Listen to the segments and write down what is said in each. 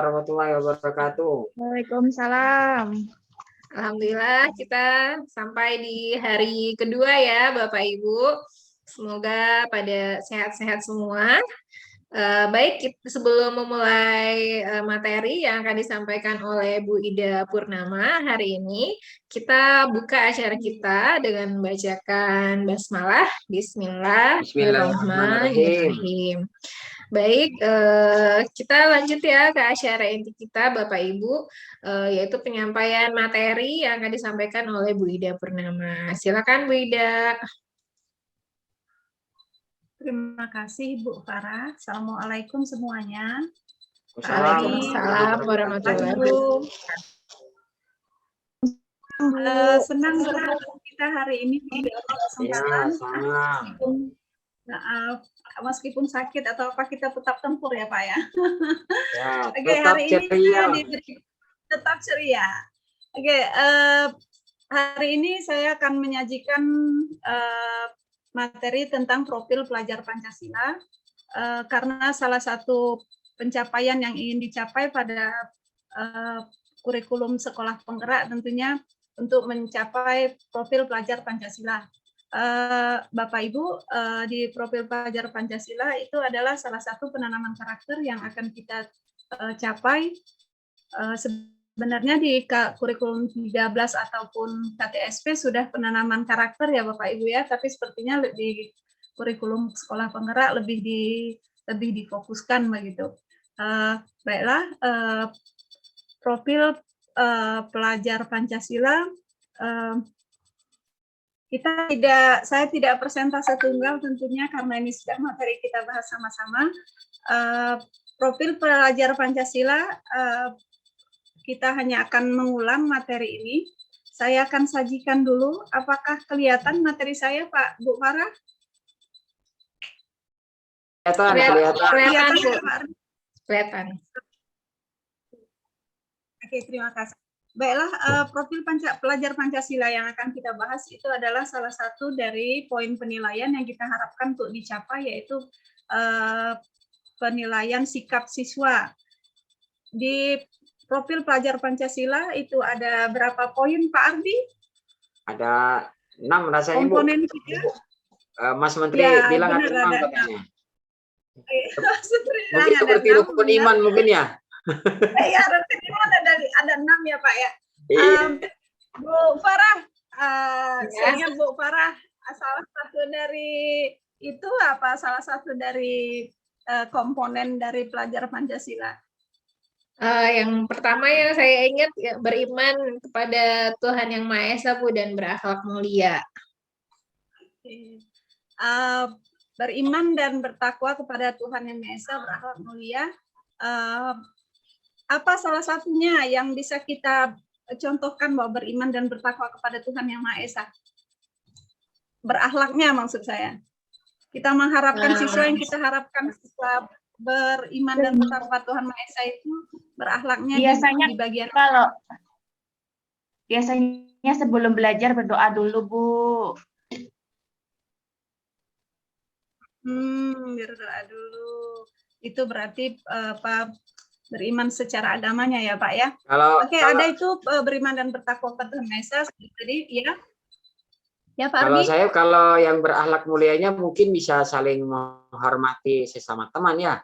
warahmatullahi wabarakatuh. Waalaikumsalam. Alhamdulillah kita sampai di hari kedua ya Bapak Ibu. Semoga pada sehat-sehat semua. Baik, sebelum memulai materi yang akan disampaikan oleh Bu Ida Purnama hari ini, kita buka acara kita dengan membacakan basmalah. Bismillahirrahmanirrahim. Baik, kita lanjut ya ke acara inti kita Bapak Ibu, yaitu penyampaian materi yang akan disampaikan oleh Bu Ida Purnama. Silakan Bu Ida. Terima kasih Bu Farah. Assalamualaikum semuanya. Waalaikumsalam warahmatullahi wabarakatuh. Senang bertemu kita hari ini di kesempatan. Meskipun sakit atau apa kita tetap tempur ya Pak ya. Oke, hari ini saya tetap ceria. Oke, hari ini saya akan menyajikan materi tentang profil pelajar Pancasila, karena salah satu pencapaian yang ingin dicapai pada kurikulum sekolah penggerak tentunya untuk mencapai profil pelajar Pancasila. Bapak Ibu, di profil pelajar Pancasila itu adalah salah satu penanaman karakter yang akan kita capai. Sebenarnya di kurikulum 13 ataupun KTSP sudah penanaman karakter ya Bapak Ibu ya, tapi sepertinya di kurikulum sekolah penggerak lebih difokuskan begitu. Baiklah, profil pelajar Pancasila, saya tidak persentase tunggal tentunya karena ini sudah materi kita bahas sama-sama. Profil pelajar Pancasila, kita hanya akan mengulang materi ini. Saya akan sajikan dulu. Apakah kelihatan materi saya, Pak Bu Farah? Kelihatan. Oke, terima kasih. Baiklah, profil pelajar Pancasila yang akan kita bahas itu adalah salah satu dari poin penilaian yang kita harapkan untuk dicapai, yaitu penilaian sikap siswa. Di profil pelajar Pancasila itu ada berapa poin Pak Ardi? Ada 6 rasanya komponen Bu. kita. Mas Menteri Ya, bilang benar, ada 6 katanya. Mungkin Mungkin seperti rukun iman mungkin ya. Ya, rukun iman ada 6 ya Pak ya. Bu Farah, saya ingat Bu Farah, salah satu dari itu apa? Salah satu dari komponen dari pelajar Pancasila. Yang pertama yang saya ingat beriman kepada Tuhan Yang Maha Esa Bu dan berakhlak mulia. Beriman dan bertakwa kepada Tuhan Yang Maha Esa, berakhlak mulia. Apa salah satunya yang bisa kita contohkan bahwa beriman dan bertakwa kepada Tuhan Yang Maha Esa? Berakhlaknya maksud saya. Kita mengharapkan siswa yang kita harapkan siswa beriman dan bertakwa Tuhan Maha Esa itu berakhlaknya biasanya di bagian biasanya sebelum belajar berdoa dulu Bu. Berdoa dulu. Itu berarti beriman secara agamanya ya Pak ya. Oke, ada itu beriman dan bertakwa kepada Tuhan Maha Esa. Jadi ya. Ya Pak Kalau Ardi? saya kalau yang berakhlak mulianya mungkin bisa saling menghormati sesama teman ya.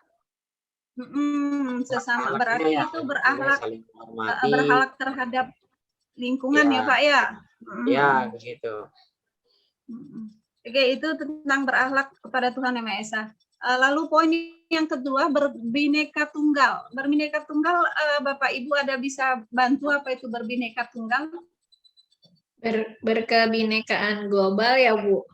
Sesama berarti ya, itu berakhlak terhadap lingkungan ya Pak ya. Ya begitu. Oke, itu tentang berakhlak kepada Tuhan Yang Maha Esa. Lalu poin yang kedua, berbineka tunggal. Berbineka tunggal, Bapak Ibu ada bisa bantu apa itu berbineka tunggal? Berkebinekaan global ya Bu.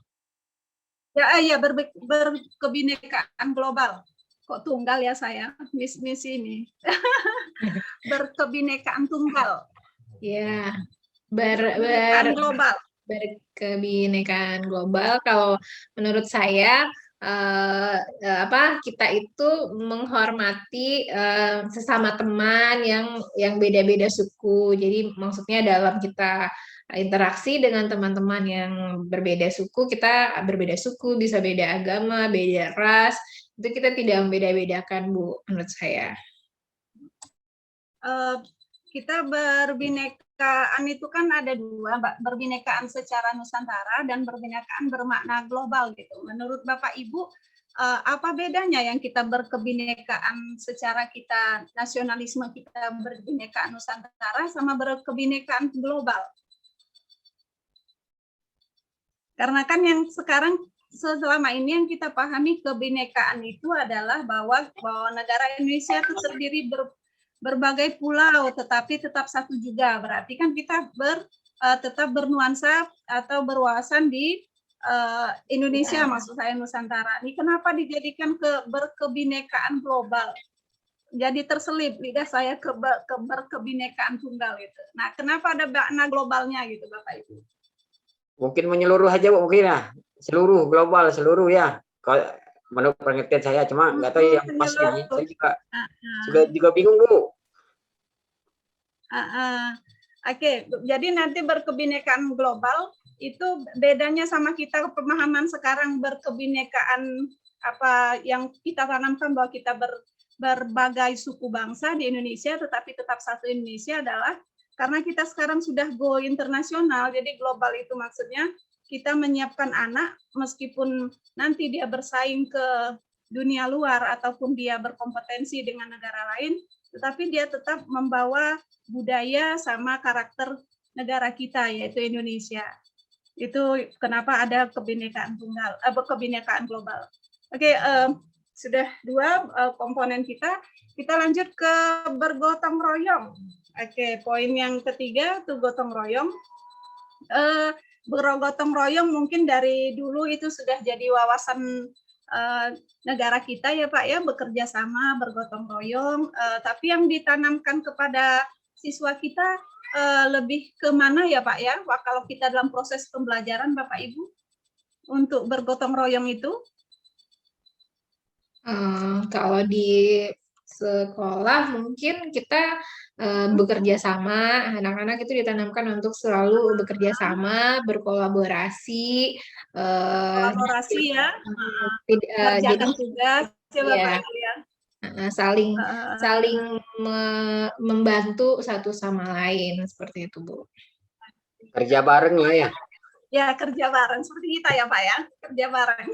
Ya, berkebinekaan global. Kok tunggal ya saya? Misi ini. Berkebinekaan tunggal. Ya. Global. Berkebinekaan global. Kalau menurut saya kita itu menghormati sesama teman yang beda-beda suku. Jadi maksudnya dalam kita interaksi dengan teman-teman yang berbeda suku, kita berbeda suku, bisa beda agama, beda ras, itu kita tidak membeda-bedakan Bu, menurut saya. kita berbinekaan itu kan ada dua, Mbak. Berbinekaan secara Nusantara dan berbinekaan bermakna global gitu. Menurut Bapak Ibu, apa bedanya yang kita berkebinekaan secara kita nasionalisme kita berbinekaan Nusantara sama berkebinekaan global? Karena kan yang sekarang selama ini yang kita pahami kebinekaan itu adalah bahwa negara Indonesia itu terdiri berbagai pulau, tetapi tetap satu juga. Berarti kan kita tetap bernuansa atau berwawasan di Indonesia, maksud saya Nusantara. Ini kenapa dijadikan berkebinekaan global? Jadi terselip lidah saya ke berkebinekaan tunggal itu. Nah, kenapa ada makna globalnya gitu, Bapak Ibu? Mungkin menyeluruh aja Bu, mungkin ya. Seluruh, global, seluruh ya. Kalau menurut pengertian saya, cuma nggak tahu yang pasnya. Saya juga bingung Bu. Oke, jadi nanti berkebinekaan global itu bedanya sama kita pemahaman sekarang berkebinekaan apa yang kita tanamkan bahwa kita berbagai suku bangsa di Indonesia tetapi tetap satu Indonesia adalah karena kita sekarang sudah go internasional, jadi global itu maksudnya kita menyiapkan anak meskipun nanti dia bersaing ke dunia luar ataupun dia berkompetensi dengan negara lain, tetapi dia tetap membawa budaya sama karakter negara kita yaitu Indonesia. Itu kenapa ada kebinekaan tunggal, kebinekaan global. Oke, sudah dua komponen kita. Kita lanjut ke bergotong royong. Oke, poin yang ketiga itu gotong royong. Bergotong royong mungkin dari dulu itu sudah jadi wawasan negara kita ya Pak ya, bekerja sama, bergotong royong. Tapi yang ditanamkan kepada siswa kita lebih ke mana ya Pak ya? Kalau kita dalam proses pembelajaran Bapak Ibu untuk bergotong royong itu? Kalau di sekolah mungkin kita bekerja sama, anak-anak itu ditanamkan untuk selalu bekerja sama, berkolaborasi, kolaborasi ya, jadi tugas ya Bapak Ibu ya. Saling membantu satu sama lain seperti itu Bu. Kerja bareng lah ya. Ya kerja bareng seperti kita ya Pak ya, kerja bareng.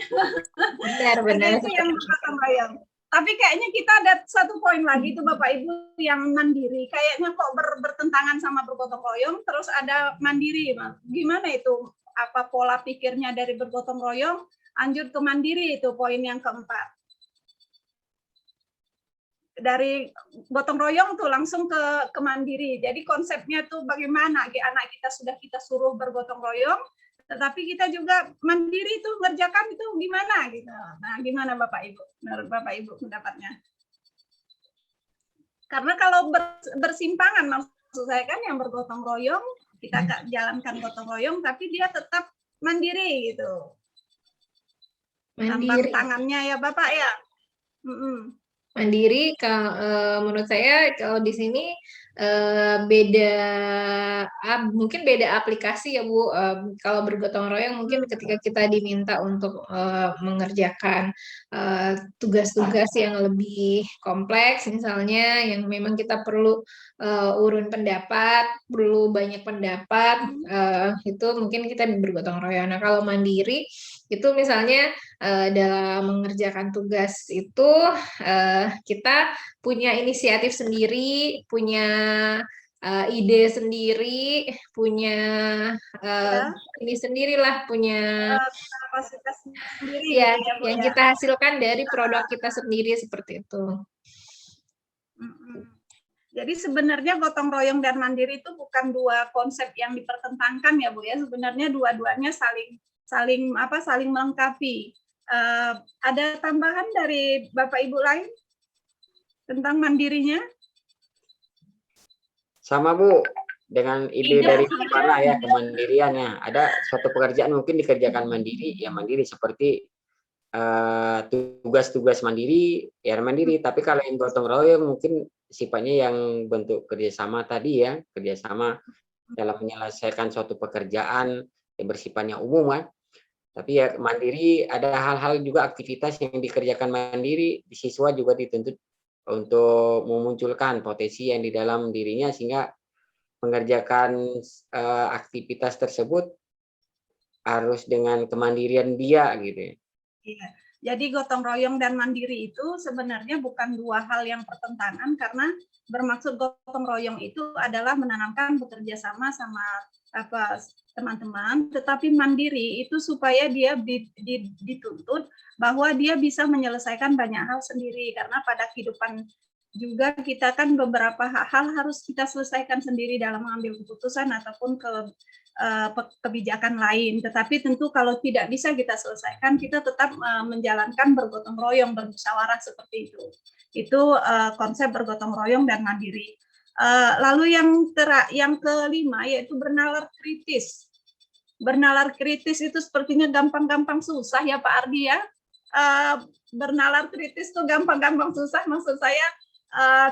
Benar. Itu yang bergotong royong. Tapi kayaknya kita ada satu poin lagi tuh Bapak Ibu yang mandiri. Kayaknya kok bertentangan sama bergotong royong, terus ada mandiri. Gimana itu? Apa pola pikirnya dari bergotong royong, lanjut ke mandiri itu poin yang keempat. Dari gotong royong tuh langsung ke mandiri. Jadi konsepnya tuh bagaimana anak kita sudah kita suruh bergotong royong, tetapi kita juga mandiri itu ngerjakan itu gimana gitu. Nah, gimana Bapak Ibu? Menurut Bapak Ibu pendapatnya? Karena kalau bersimpangan maksud saya kan yang bergotong royong, kita jalankan gotong royong tapi dia tetap mandiri gitu. Mandiri tangannya ya Bapak ya. Mandiri, menurut saya kalau di sini mungkin beda aplikasi ya Bu. Kalau bergotong royong mungkin ketika kita diminta untuk mengerjakan tugas-tugas yang lebih kompleks, misalnya yang memang kita perlu urun pendapat, perlu banyak pendapat, itu mungkin kita bergotong royong. Nah kalau mandiri itu misalnya dalam mengerjakan tugas itu kita punya inisiatif sendiri, punya ide sendiri, punya ini sendirilah, punya kapasitas sendiri ya, yang kita hasilkan dari produk kita sendiri seperti itu. Jadi sebenarnya gotong royong dan mandiri itu bukan dua konsep yang dipertentangkan ya Bu ya. Sebenarnya dua-duanya saling melengkapi. Ada tambahan dari Bapak Ibu lain tentang mandirinya? Sama Bu, dengan ide dari mana ya kemandiriannya. Ada suatu pekerjaan mungkin dikerjakan mandiri, ya mandiri seperti tugas-tugas mandiri, ya mandiri. Tapi kalau yang gotong royong mungkin sifatnya yang bentuk kerjasama tadi ya, kerjasama dalam menyelesaikan suatu pekerjaan yang bersifatnya umum kan. Tapi ya mandiri ada hal-hal juga aktivitas yang dikerjakan mandiri, siswa juga dituntut untuk memunculkan potensi yang di dalam dirinya sehingga mengerjakan aktivitas tersebut harus dengan kemandirian dia gitu ya. Iya. Jadi gotong royong dan mandiri itu sebenarnya bukan dua hal yang bertentangan, karena bermaksud gotong royong itu adalah menanamkan bekerja sama sama teman-teman, tetapi mandiri itu supaya dia dituntut bahwa dia bisa menyelesaikan banyak hal sendiri, karena pada kehidupan juga kita kan beberapa hal harus kita selesaikan sendiri dalam mengambil keputusan ataupun kebijakan lain. Tetapi tentu kalau tidak bisa kita selesaikan, kita tetap menjalankan bergotong royong, bermusyawarah seperti itu. Itu konsep bergotong royong dan mandiri. Lalu yang kelima yaitu bernalar kritis. Bernalar kritis itu sepertinya gampang-gampang susah ya Pak Ardi ya. Bernalar kritis tuh gampang-gampang susah, maksud saya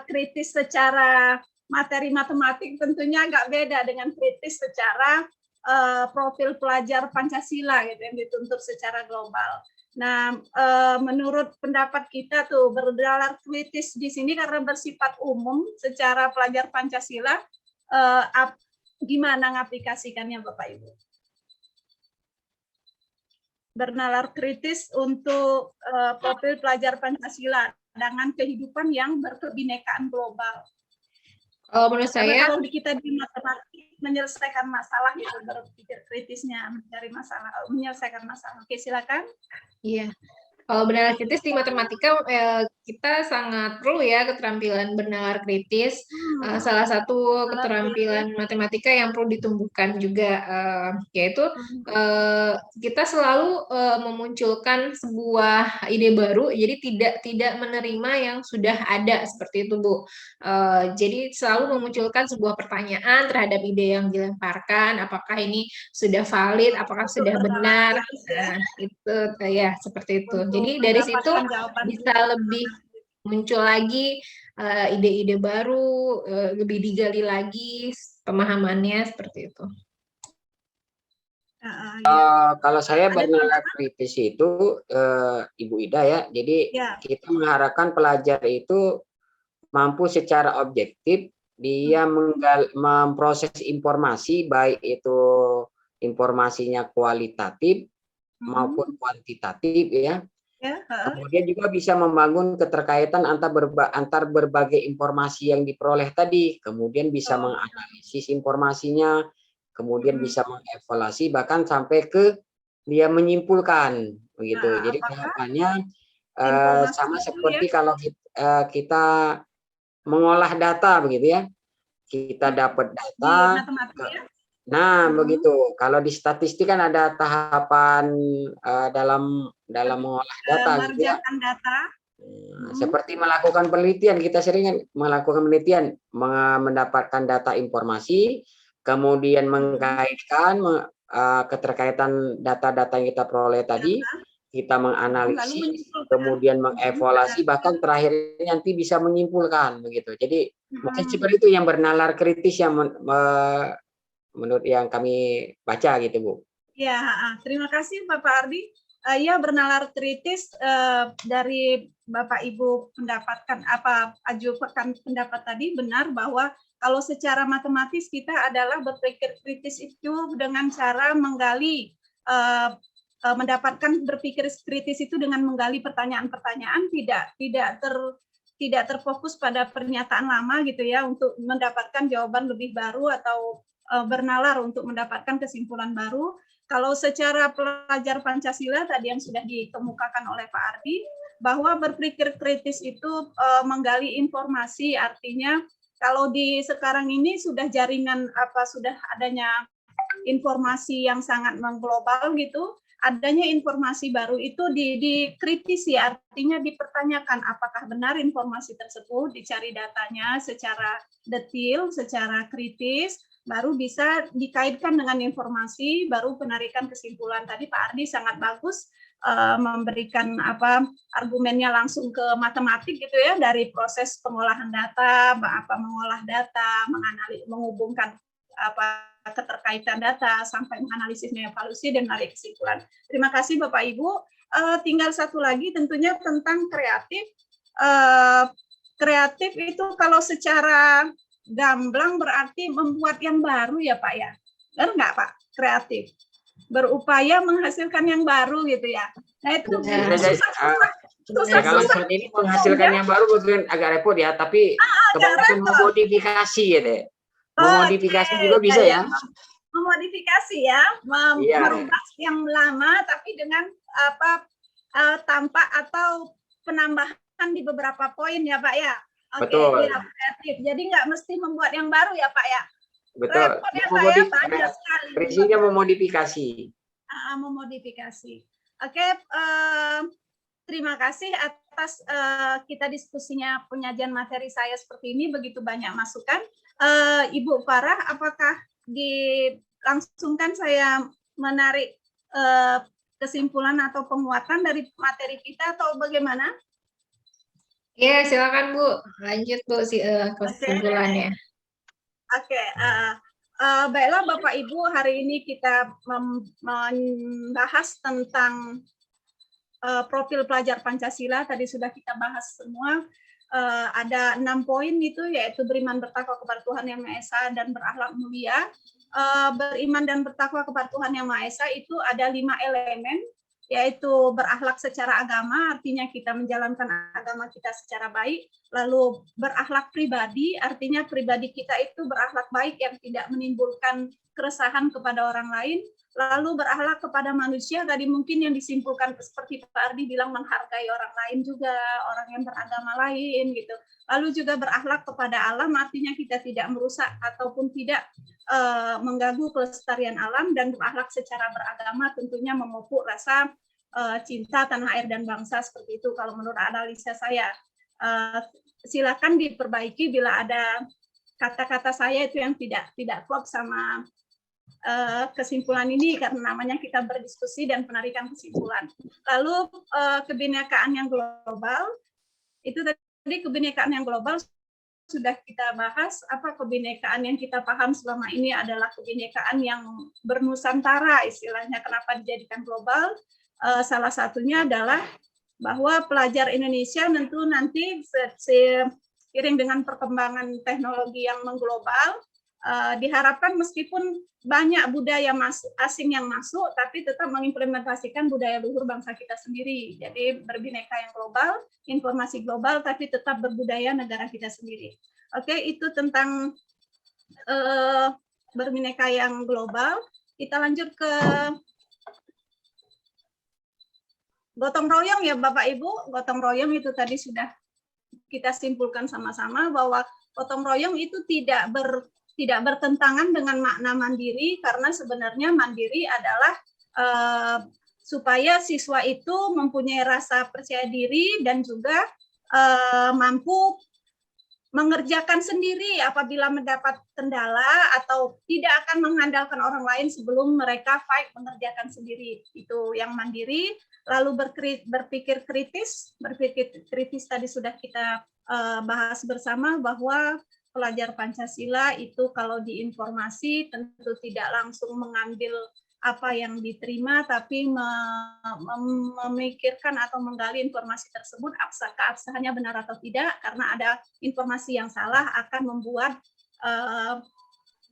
kritis secara materi matematik tentunya agak beda dengan kritis secara profil pelajar Pancasila gitu yang dituntut secara global. Nah, menurut pendapat kita tuh bernalar kritis di sini karena bersifat umum secara pelajar Pancasila, gimana ngaplikasikannya Bapak Ibu? Bernalar kritis untuk profil pelajar Pancasila dengan kehidupan yang berkebinekaan global. Menurut Karena saya, kalau kita di matematik menyelesaikan masalah gitu, berpikir kritisnya, mencari masalah, menyelesaikan masalah. Oke, silakan. iya. Kalau bernalar kritis di matematika kita sangat perlu ya keterampilan bernalar kritis. Salah satu keterampilan matematika yang perlu ditumbuhkan juga yaitu kita selalu memunculkan sebuah ide baru. Jadi tidak menerima yang sudah ada seperti itu Bu. Jadi selalu memunculkan sebuah pertanyaan terhadap ide yang dilemparkan. Apakah ini sudah valid? Apakah sudah benar? Nah, itu ya seperti itu. Jadi dari situ bisa lebih muncul lagi ide-ide baru, lebih digali lagi pemahamannya seperti itu. Kalau saya bernalar kritis itu Ibu Ida ya, jadi kita mengharapkan pelajar itu mampu secara objektif dia memproses informasi, baik itu informasinya kualitatif maupun kuantitatif ya. Kemudian juga bisa membangun keterkaitan antar berbagai informasi yang diperoleh tadi, kemudian bisa menganalisis informasinya, kemudian bisa mengevaluasi bahkan sampai ke dia menyimpulkan begitu. Jadi harapannya sama seperti kalau kita mengolah data begitu ya. Kita dapat data. Nah, begitu. Kalau di statistik kan ada tahapan dalam mengolah data gitu ya. Seperti melakukan penelitian, kita sering melakukan penelitian, mendapatkan data informasi, kemudian mengkaitkan keterkaitan data-data yang kita peroleh tadi, kita menganalisis, kemudian mengevaluasi, bahkan terakhir nanti bisa menyimpulkan begitu. Jadi mungkin seperti itu yang bernalar kritis yang menurut yang kami baca gitu Bu. Ya, terima kasih Bapak Ardi. Ya, bernalar kritis dari Bapak Ibu ajukan pendapat tadi benar bahwa kalau secara matematis kita adalah berpikir kritis itu dengan cara menggali mendapatkan berpikir kritis itu dengan menggali pertanyaan-pertanyaan, tidak terfokus pada pernyataan lama gitu ya untuk mendapatkan jawaban lebih baru atau bernalar untuk mendapatkan kesimpulan baru. Kalau secara pelajar Pancasila tadi yang sudah dikemukakan oleh Pak Ardi, bahwa berpikir kritis itu menggali informasi, artinya kalau di sekarang ini sudah jaringan sudah adanya informasi yang sangat mengglobal gitu, adanya informasi baru itu dikritisi, artinya dipertanyakan apakah benar informasi tersebut, dicari datanya secara detail, secara kritis, baru bisa dikaitkan dengan informasi, baru penarikan kesimpulan. Tadi Pak Ardi sangat bagus memberikan argumennya langsung ke matematik gitu ya, dari proses pengolahan data, mengolah data, menghubungkan keterkaitan data sampai menganalisisnya, evaluasi dan menarik kesimpulan. Terima kasih Bapak Ibu. Tinggal satu lagi tentunya tentang kreatif. kreatif itu kalau secara gamblang berarti membuat yang baru ya Pak ya. Benar nggak Pak? Kreatif. Berupaya menghasilkan yang baru gitu ya. Nah itu Ya, kalau seperti ini menghasilkan yang baru mungkin agak repot ya, tapi kebanyakan memodifikasi ya deh. Memodifikasi juga bisa ya. Memodifikasi ya, merubah yang lama tapi dengan tampak atau penambahan di beberapa poin ya Pak ya. Betul. Ya, kreatif. Jadi nggak mesti membuat yang baru ya Pak ya. Betul. Prinsipnya memodifikasi. Memodifikasi. Oke, terima kasih atas kita diskusinya penyajian materi saya seperti ini, begitu banyak masukan. Ibu Farah, apakah dilangsungkan saya menarik kesimpulan atau penguatan dari materi kita atau bagaimana? Ya, silakan Bu. Lanjut Bu kesimpulannya. Oke, baiklah Bapak Ibu, hari ini kita membahas tentang profil pelajar Pancasila. Tadi sudah kita bahas semua. Ada 6 poin itu, yaitu beriman bertakwa kepada Tuhan Yang Maha Esa dan berakhlak mulia. Beriman dan bertakwa kepada Tuhan Yang Maha Esa itu ada 5 elemen, yaitu berakhlak secara agama, artinya kita menjalankan agama kita secara baik. Lalu berakhlak pribadi, artinya pribadi kita itu berakhlak baik yang tidak menimbulkan keresahan kepada orang lain. Lalu berakhlak kepada manusia, tadi mungkin yang disimpulkan seperti Pak Ardi bilang, menghargai orang lain juga, orang yang beragama lain gitu. Lalu juga berakhlak kepada alam, artinya kita tidak merusak ataupun tidak mengganggu kelestarian alam, dan berakhlak secara beragama tentunya memupuk rasa cinta tanah air dan bangsa, seperti itu kalau menurut analisa saya. Silakan diperbaiki bila ada kata-kata saya itu yang tidak klop sama kesimpulan ini, karena namanya kita berdiskusi dan penarikan kesimpulan. Lalu kebinekaan yang global, itu tadi kebinekaan yang global sudah kita bahas. Apa kebinekaan yang kita paham selama ini adalah kebinekaan yang bernusantara, istilahnya. Kenapa dijadikan global? Salah satunya adalah bahwa pelajar Indonesia tentu nanti seiring dengan perkembangan teknologi yang mengglobal, diharapkan meskipun banyak budaya asing yang masuk, tapi tetap mengimplementasikan budaya luhur bangsa kita sendiri. Jadi berbineka yang global, informasi global, tapi tetap berbudaya negara kita sendiri. Oke, itu tentang berbineka yang global. Kita lanjut ke gotong royong ya Bapak Ibu. Gotong royong itu tadi sudah kita simpulkan sama-sama bahwa gotong royong itu tidak bertentangan dengan makna mandiri, karena sebenarnya mandiri adalah supaya siswa itu mempunyai rasa percaya diri dan juga mampu mengerjakan sendiri apabila mendapat kendala, atau tidak akan mengandalkan orang lain sebelum mereka fight mengerjakan sendiri. Itu yang mandiri. Lalu berpikir kritis tadi sudah kita bahas bersama, bahwa pelajar Pancasila itu kalau diinformasi tentu tidak langsung mengambil apa yang diterima, tapi memikirkan atau menggali informasi tersebut, keabsahannya benar atau tidak, karena ada informasi yang salah akan membuat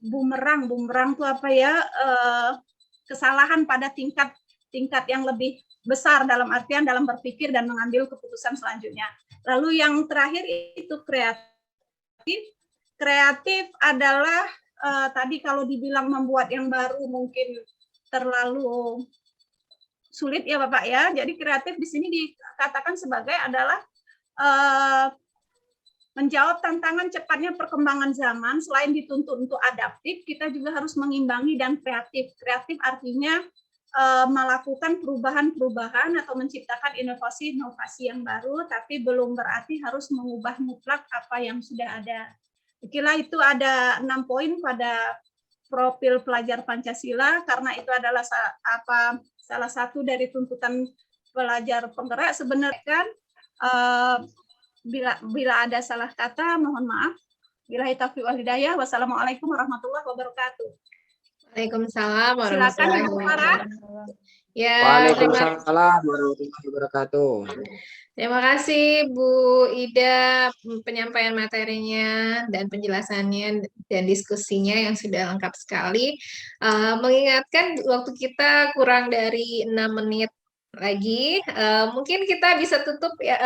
bumerang itu apa ya, kesalahan pada tingkat yang lebih besar, dalam artian dalam berpikir dan mengambil keputusan selanjutnya. Lalu yang terakhir itu kreatif adalah tadi kalau dibilang membuat yang baru mungkin terlalu sulit ya Bapak ya. Jadi kreatif di sini dikatakan sebagai adalah menjawab tantangan cepatnya perkembangan zaman. Selain dituntut untuk adaptif, kita juga harus mengimbangi dan kreatif. Kreatif artinya melakukan perubahan-perubahan atau menciptakan inovasi-inovasi yang baru, tapi belum berarti harus mengubah mutlak apa yang sudah ada. Kira itu ada 6 poin pada profil pelajar Pancasila, karena itu adalah salah satu dari tuntutan pelajar penggerak. Sebenarnya bila ada salah kata mohon maaf. Billahi taufiq wal hidayah. Wassalamualaikum warahmatullahi wabarakatuh. Waalaikumsalam warahmatullahi wabarakatuh. Ya, Waalaikumsalam warahmatullahi wabarakatuh. terima kasih Bu Ida penyampaian materinya dan penjelasannya dan diskusinya yang sudah lengkap sekali. Mengingatkan waktu kita kurang dari 6 menit lagi, mungkin kita bisa tutup ya,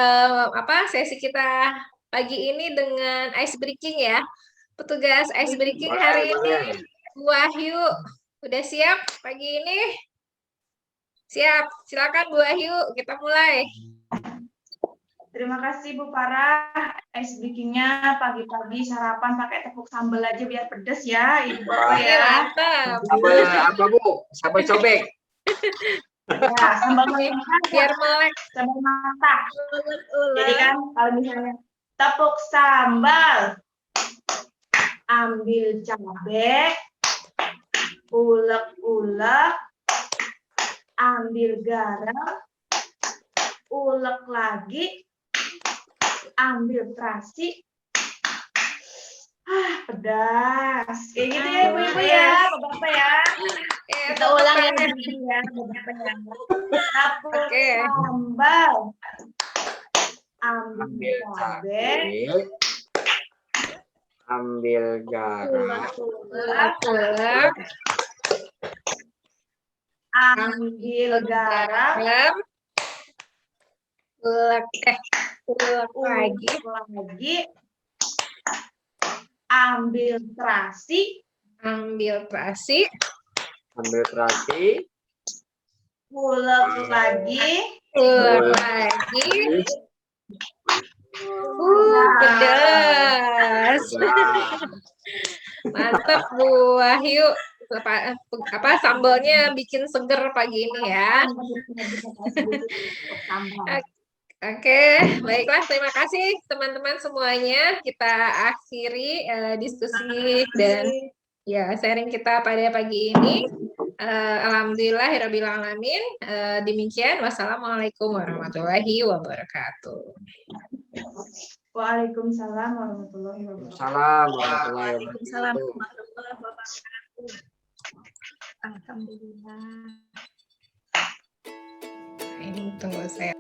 sesi kita pagi ini dengan ice breaking ya. Petugas ice breaking hari ini Bu Wahyu udah siap pagi ini? Siap, silakan Bu Wahyu, kita mulai. Terima kasih Bu Farah. Ice breaking-nya pagi-pagi sarapan pakai tepung sambal aja biar pedes ya, Ibu Bapak Oke, ya. mantap. Sambal apa Bu? Sambal cobek. Ya, sambal meleleh, Biar melek. sambal mata. Jadi kan kalau misalnya tepung sambal, ambil cabai, ulek-ulek, ambil garam, ulek lagi, ambil terasi. Pedas. Kayak gitu ya Ibu-ibu ya, Bapak ya. Kita ulang ya Ibu ya, Bapak ya. Tepung sambal, ambil cabai, ambil garam, Ulek-ulek. ambil garam, Ulek lagi. ambil terasi, Ambil terasi. ambil terasi, ulek lagi, Ulek lagi. Pedas. Mantap Bu Wahyu. Sambalnya bikin seger pagi ini ya. Oke, baiklah. Terima kasih teman-teman semuanya. Kita akhiri diskusi dan ya sharing kita pada pagi ini. Alhamdulillahirabbil alamin. Demikian. Wassalamualaikum warahmatullahi wabarakatuh. Waalaikumsalam warahmatullahi wabarakatuh. salam warahmatullahi Waalaikumsalam wabarakatuh. warahmatullahi wabarakatuh. Alhamdulillah. Ini tunggu saya